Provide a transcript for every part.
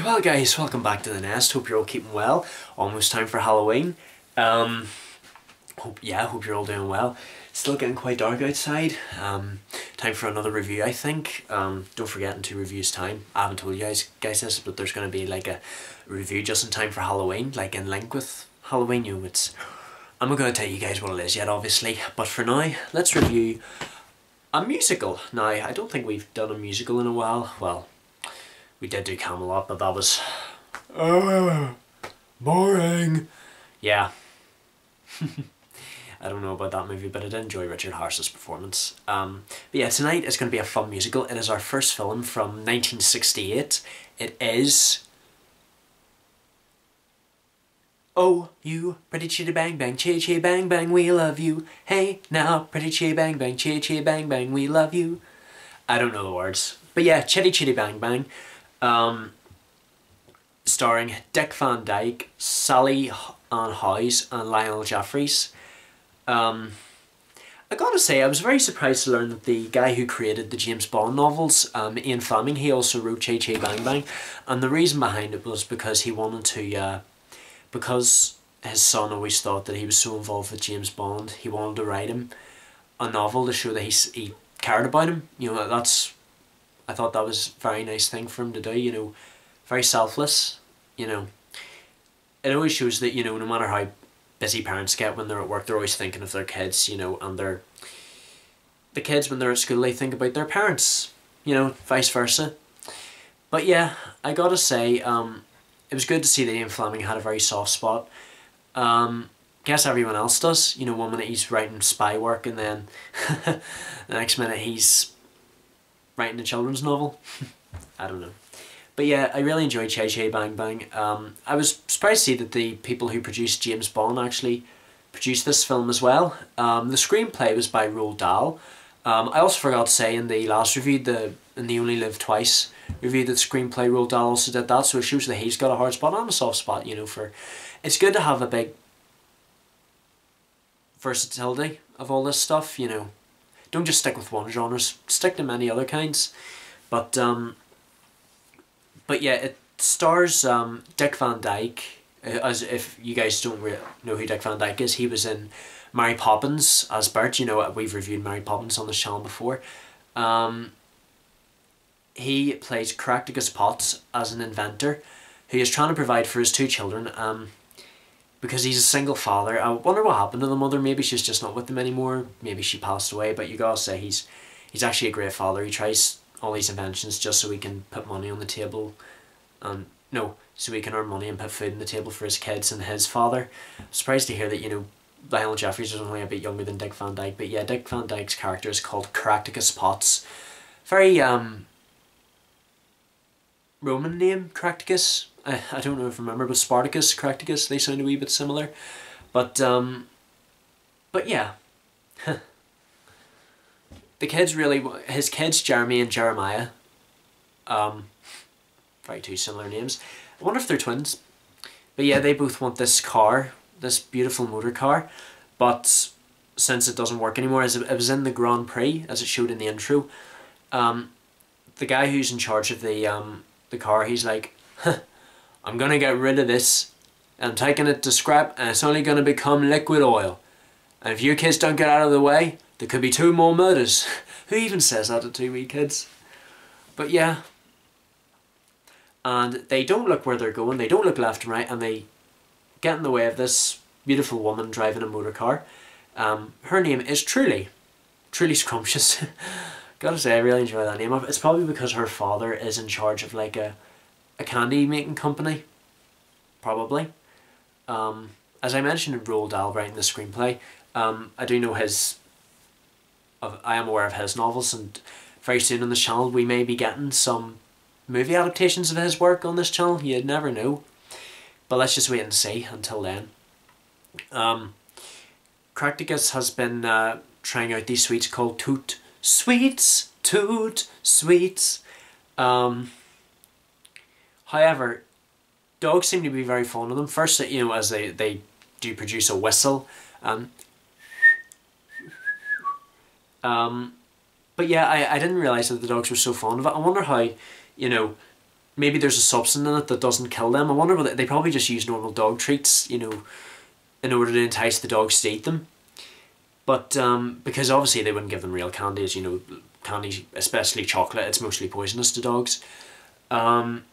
Well guys, welcome back to the nest. Hope you're all keeping well. Almost time for Halloween. Hope you're all doing well. Still getting quite dark outside. Time for another review, I think. Don't forget, in 2 reviews time. I haven't told you guys this, but there's going to be like a review just in time for Halloween, like in link with Halloween. I'm not going to tell you guys what it is yet, obviously. But for now, let's review a musical. Now, I don't think we've done a musical in a while. Well, we did do Camelot, but that was boring. Yeah. I don't know about that movie, but I did enjoy Richard Harris's performance. But yeah, tonight is going to be a fun musical. It is our first film from 1968. It is Oh, you pretty chitty bang bang, chitty chitty bang bang, we love you. Hey now, pretty chitty bang bang, chitty chitty bang bang, we love you. I don't know the words, but yeah, Chitty Chitty Bang Bang. Starring Dick Van Dyke, Sally Ann Howes and Lionel Jeffries. I gotta say, I was very surprised to learn that the guy who created the James Bond novels, Ian Fleming, he also wrote Chitty Chitty Bang Bang, and the reason behind it was because he wanted to, because his son always thought that he was so involved with James Bond, he wanted to write him a novel to show that he cared about him. You know, I thought that was a very nice thing for him to do, you know, very selfless, you know. It always shows that, you know, no matter how busy parents get when they're at work, they're always thinking of their kids, you know, and the kids when they're at school, they think about their parents, you know, vice versa. But yeah, I gotta say, it was good to see that Ian Fleming had a very soft spot. Guess everyone else does, you know, one minute he's writing spy work and then the next minute he's writing a children's novel. I don't know. But yeah, I really enjoyed Chitty Chitty Bang Bang. I was surprised to see that the people who produced James Bond actually produced this film as well. The screenplay was by Roald Dahl. I also forgot to say in the last review, in the Only Live Twice review, that the screenplay Roald Dahl also did that, so it shows that he's got a hard spot and a soft spot, you know, for... It's good to have a big versatility of all this stuff, you know. Don't just stick with one genre, stick to many other kinds. But yeah, it stars Dick Van Dyke. As if you guys don't know who Dick Van Dyke is, he was in Mary Poppins as Bert. You know, we've reviewed Mary Poppins on this channel before. He plays Caractacus Potts as an inventor who is trying to provide for his 2 children. Because he's a single father. I wonder what happened to the mother. Maybe she's just not with them anymore. Maybe she passed away. But you gotta say, he's actually a great father. He tries all these inventions just so he can put money on the table. No, so he can earn money and put food on the table for his kids and his father. I'm surprised to hear that, you know, Lionel Jeffries was only a bit younger than Dick Van Dyke. But yeah, Dick Van Dyke's character is called Caractacus Potts. Very, Roman name, Caractacus. I don't know if I remember, but Spartacus, Caractacus, they sound a wee bit similar. But yeah. The kids really, his kids, Jeremy and Jeremiah, very 2 similar names. I wonder if they're twins. But yeah, they both want this car, this beautiful motor car, but since it doesn't work anymore, as it was in the Grand Prix, as it showed in the intro, the guy who's in charge of the car, he's like, I'm gonna get rid of this, and I'm taking it to scrap, and it's only gonna become liquid oil. And if you kids don't get out of the way, there could be 2 more murders. Who even says that to 2 wee kids? But yeah. And they don't look where they're going, they don't look left and right, and they get in the way of this beautiful woman driving a motor car. Her name is Truly. Truly Scrumptious. Gotta say, I really enjoy that name. It's probably because her father is in charge of like a candy making company, probably. As I mentioned in Roald Dahl writing the screenplay, I do know I am aware of his novels, and very soon on this channel we may be getting some movie adaptations of his work on this channel. You'd never know, but let's just wait and see until then. Caractacus has been trying out these sweets called Toot Sweets. Toot Sweets. However, dogs seem to be very fond of them. First, you know, as they do produce a whistle. But yeah, I didn't realise that the dogs were so fond of it. I wonder how, you know, maybe there's a substance in it that doesn't kill them. I wonder whether they probably just use normal dog treats, you know, in order to entice the dogs to eat them. But because obviously they wouldn't give them real candy, as you know, candy, especially chocolate, it's mostly poisonous to dogs. In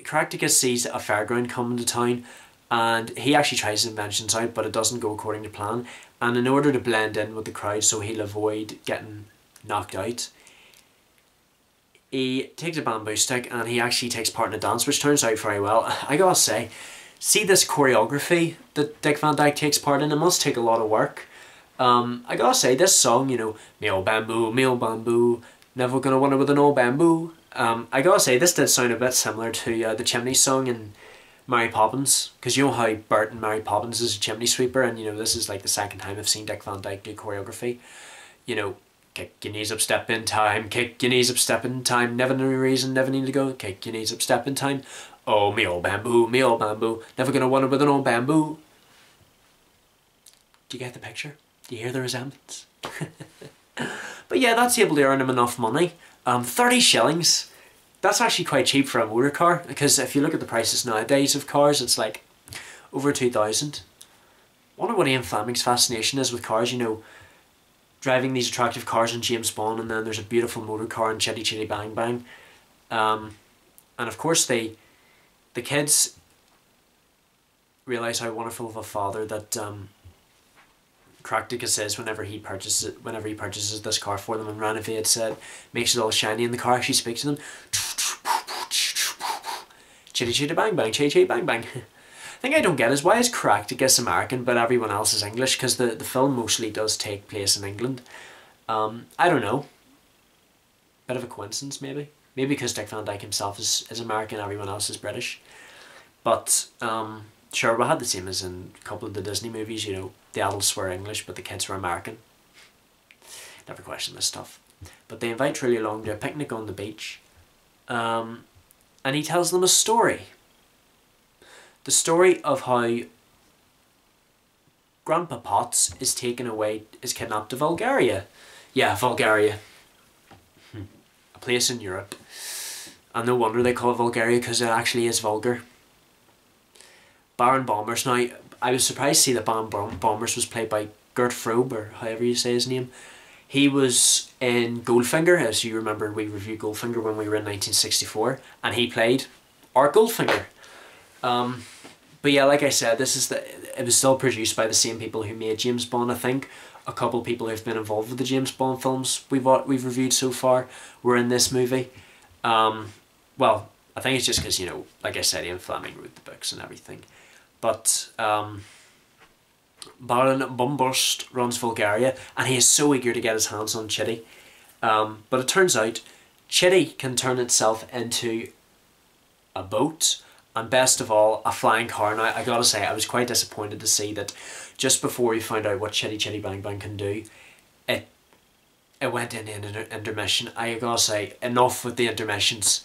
Caractacus sees a fairground coming to town, and he actually tries his inventions out, but it doesn't go according to plan. And in order to blend in with the crowd so he'll avoid getting knocked out, he takes a bamboo stick and he actually takes part in a dance, which turns out very well. I gotta say, see this choreography that Dick Van Dyke takes part in, it must take a lot of work. I gotta say, this song, you know, me old bamboo, never gonna wonder with an old bamboo. I gotta say, this did sound a bit similar to the chimney song in Mary Poppins, because you know how Bert in Mary Poppins is a chimney sweeper, and you know, this is like the second time I've seen Dick Van Dyke do choreography. You know, kick your knees up, step in time, kick your knees up, step in time, never no reason, never need to go, kick your knees up, step in time. Oh, me old bamboo, never gonna wonder with an old bamboo. Do you get the picture? Do you hear the resemblance? But yeah, that's able to earn him enough money. 30 shillings. That's actually quite cheap for a motor car, because if you look at the prices nowadays of cars, it's like over 2,000. I wonder what Ian Fleming's fascination is with cars, you know, driving these attractive cars in James Bond, and then there's a beautiful motor car in Chitty Chitty Bang Bang. And of course the kids realise how wonderful of a father that Caractacus is whenever he purchases this car for them, and renovates it, makes it all shiny, and the car actually speaks to them. Chitty Chitty Bang Bang, Chitty Chitty Bang Bang. The thing I don't get is, why is Caractacus American but everyone else is English? Because the film mostly does take place in England. I don't know. Bit of a coincidence, maybe. Maybe because Dick Van Dyke himself is American, everyone else is British. But sure, we had the same as in a couple of the Disney movies, you know, the adults were English but the kids were American. Never question this stuff. But they invite Truly along to a picnic on the beach. And he tells them a story. The story of how Grandpa Potts is kidnapped to Vulgaria. Yeah, Vulgaria. A place in Europe. And no wonder they call it Vulgaria, because it actually is vulgar. Baron Bomburst. Now, I was surprised to see that Baron Bomburst was played by Gert Frobe, or however you say his name. He was in Goldfinger, as you remember we reviewed Goldfinger when we were in 1964, and he played our Goldfinger. But yeah, like I said, it was still produced by the same people who made James Bond. I think a couple of people who've been involved with the James Bond films we've reviewed so far were in this movie. Well, I think it's just because, you know, like I said, Ian Fleming wrote the books and everything. But Baron Bomburst runs Vulgaria, and he is so eager to get his hands on Chitty. But it turns out Chitty can turn itself into a boat, and best of all, a flying car. Now, I gotta say, I was quite disappointed to see that just before we found out what Chitty Chitty Bang Bang can do, it went in an intermission. I gotta say, enough with the intermissions.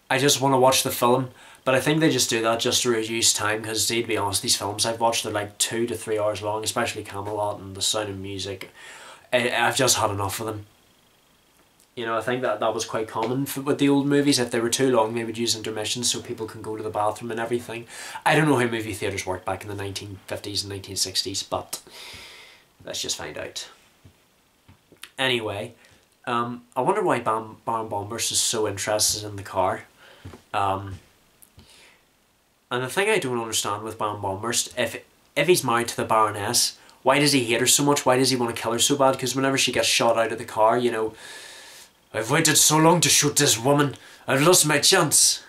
I just want to watch the film. But I think they just do that just to reduce time, because to be honest, these films I've watched are like 2 to 3 hours long, especially Camelot and The Sound of Music. I've just had enough of them. You know, I think that was quite common with the old movies. If they were too long, they would use intermissions so people can go to the bathroom and everything. I don't know how movie theatres worked back in the 1950s and 1960s, but let's just find out. Anyway, I wonder why Baron Bomburst is so interested in the car. And the thing I don't understand with Baron Bomburst, if he's married to the Baroness, why does he hate her so much? Why does he want to kill her so bad? Because whenever she gets shot out of the car, you know, I've waited so long to shoot this woman, I've lost my chance.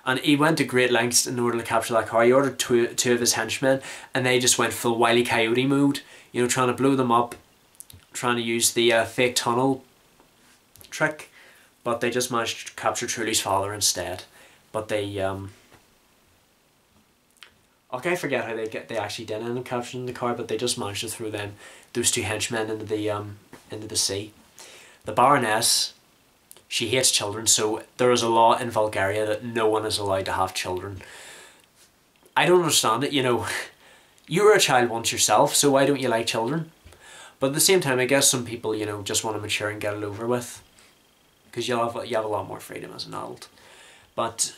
And he went to great lengths in order to capture that car. He ordered two of his henchmen, and they just went full Wile E. Coyote mode, you know, trying to blow them up, trying to use the fake tunnel trick, but they just managed to capture Truly's father instead. But they okay, I forget how they actually did end up capturing the car, but they just managed to throw those two henchmen into the sea. The Baroness, she hates children, so there is a law in Vulgaria that no one is allowed to have children. I don't understand it, you know. You were a child once yourself, so why don't you like children? But at the same time, I guess some people, you know, just want to mature and get it over with, because you have a lot more freedom as an adult. But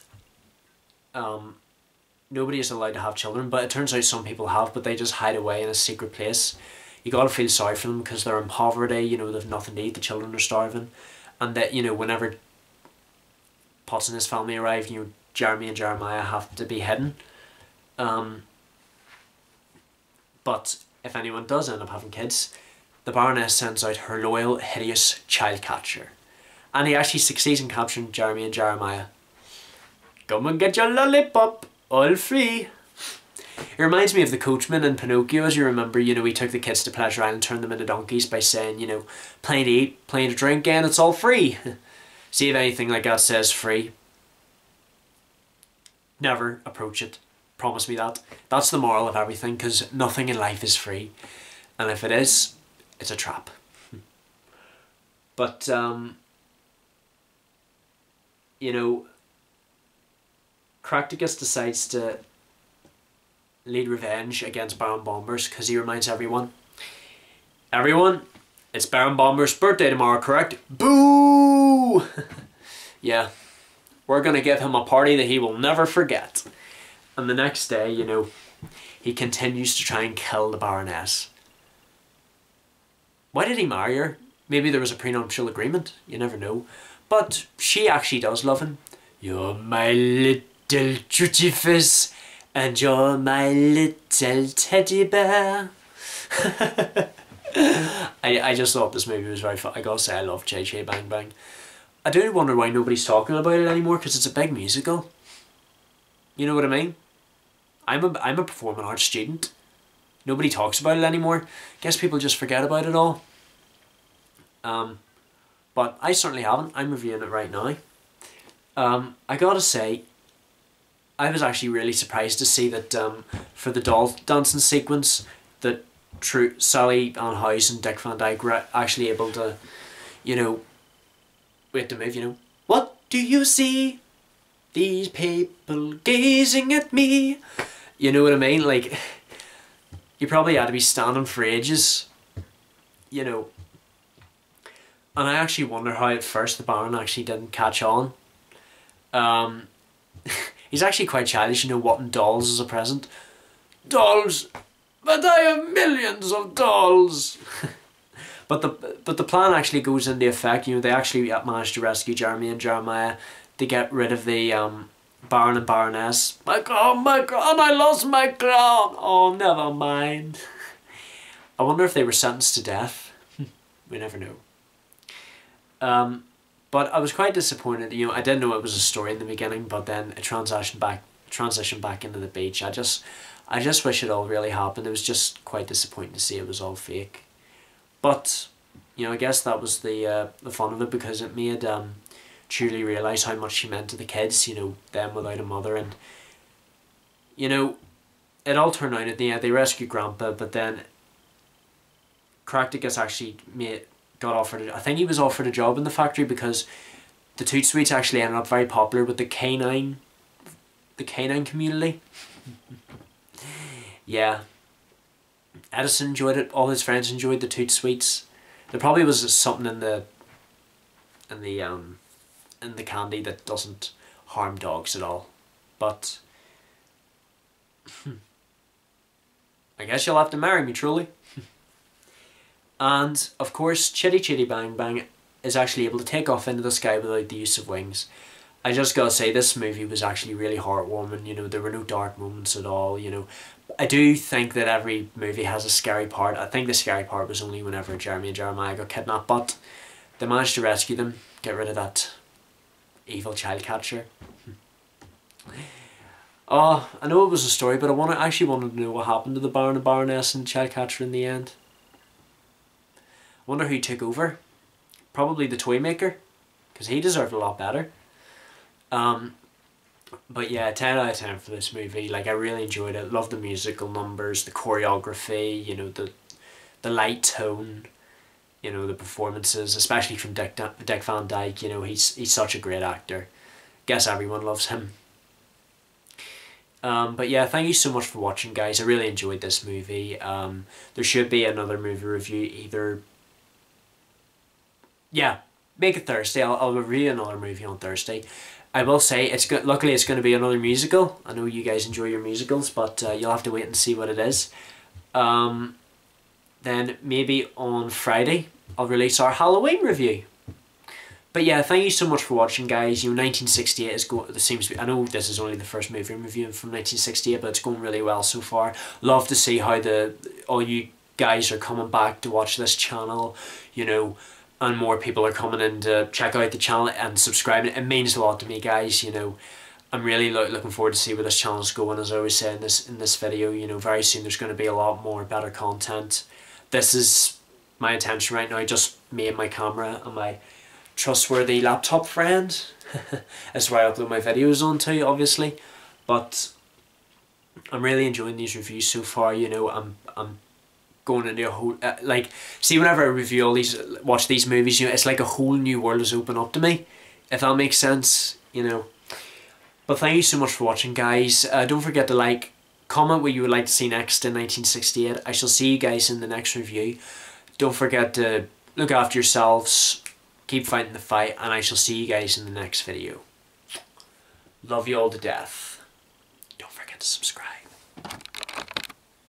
nobody is allowed to have children, but it turns out some people have, but they just hide away in a secret place. You gotta feel sorry for them because they're in poverty, you know, they've nothing to eat, the children are starving. And that, you know, whenever Potts and his family arrive, you know, Jeremy and Jeremiah have to be hidden. But if anyone does end up having kids, the Baroness sends out her loyal, hideous child catcher. And he actually succeeds in capturing Jeremy and Jeremiah. Come and get your lollipop, all free. It reminds me of the coachman in Pinocchio, as you remember. You know, he took the kids to Pleasure Island and turned them into donkeys by saying, you know, plenty to eat, plenty to drink, and it's all free. See if anything like that says free, never approach it. Promise me that. That's the moral of everything, because nothing in life is free. And if it is, it's a trap. But, you know, Cracticus decides to lead revenge against Baron Bomburst because he reminds everyone, it's Baron Bomburst's birthday tomorrow, correct? Boo! Yeah, we're going to give him a party that he will never forget. And the next day, you know, he continues to try and kill the Baroness. Why did he marry her? Maybe there was a prenuptial agreement, you never know. But she actually does love him. You're my little cutie face, and you're my little teddy bear. I just thought this movie was very fun. I gotta say, I love J.J. Bang Bang. I do wonder why nobody's talking about it anymore, because it's a big musical. You know what I mean? I'm a performing arts student. Nobody talks about it anymore. Guess people just forget about it all. But I certainly haven't. I'm reviewing it right now. I gotta say, I was actually really surprised to see that for the doll dancing sequence, that Sally Ann House and Dick Van Dyke were actually able to, you know, wait to move, you know. What do you see? These people gazing at me. You know what I mean? Like, you probably had to be standing for ages, you know. And I actually wonder how at first the Baron actually didn't catch on. He's actually quite childish, you know, wanting dolls as a present. Dolls! But I have millions of dolls! But the plan actually goes into effect. You know, they actually managed to rescue Jeremy and Jeremiah to get rid of the Baron and Baroness. Oh my god, I lost my crown! Oh, never mind. I wonder if they were sentenced to death. We never know. But I was quite disappointed. You know, I didn't know it was a story in the beginning, but then it transitioned back into the beach. I just wish it all really happened. It was just quite disappointing to see it was all fake. But, you know, I guess that was the fun of it, because it made truly realise how much she meant to the kids, you know, them without a mother. And, you know, it all turned out at the end. They rescued Grandpa, but then Cracticus actually got offered, I think he was offered a job in the factory, because the Toot Sweets actually ended up very popular with the canine community. Yeah. Edison enjoyed it, all his friends enjoyed the Toot Sweets. There probably was something in the candy that doesn't harm dogs at all. But I guess you'll have to marry me, truly. And, of course, Chitty Bang Bang is actually able to take off into the sky without the use of wings. I just gotta say, this movie was actually really heartwarming, you know, there were no dark moments at all, you know. I do think that every movie has a scary part. I think the scary part was only whenever Jeremy and Jeremiah got kidnapped, but they managed to rescue them, get rid of that evil child catcher. Oh, I know it was a story, but I actually wanted to know what happened to the Baron and Baroness and child catcher in the end. I wonder who took over. Probably the toy maker, because he deserved a lot better. But yeah, 10 out of 10 for this movie. Like, I really enjoyed it. Loved the musical numbers, the choreography, you know, the light tone, you know, the performances, especially from Dick Van Dyke. You know, he's such a great actor. Guess everyone loves him. But yeah, thank you so much for watching, guys. I really enjoyed this movie. There should be another movie review either... Yeah, make it Thursday. I'll review another movie on Thursday. I will say, luckily it's going to be another musical. I know you guys enjoy your musicals, but you'll have to wait and see what it is. Then maybe on Friday, I'll release our Halloween review. But yeah, thank you so much for watching, guys. 1968 is going. Seems to be. I know this is only the first movie I'm reviewing from 1968, but it's going really well so far. Love to see how all you guys are coming back to watch this channel. And more people are coming in to check out the channel and subscribing. It means a lot to me, guys. I'm really looking forward to see where this channel's going. As I always say in this video, very soon there's going to be a lot more better content. This is my intention right now, just me and my camera and my trustworthy laptop friend. That's where I upload my videos onto, obviously. But I'm really enjoying these reviews so far. I'm going into a whole see, whenever I watch these movies, it's like a whole new world is open up to me, if that makes sense. But thank you so much for watching, guys. Don't forget to comment what you would like to see next in 1968. I shall see you guys in the next review. Don't forget to look after yourselves, keep fighting the fight, and I shall see you guys in the next video. Love you all to death. Don't forget to subscribe.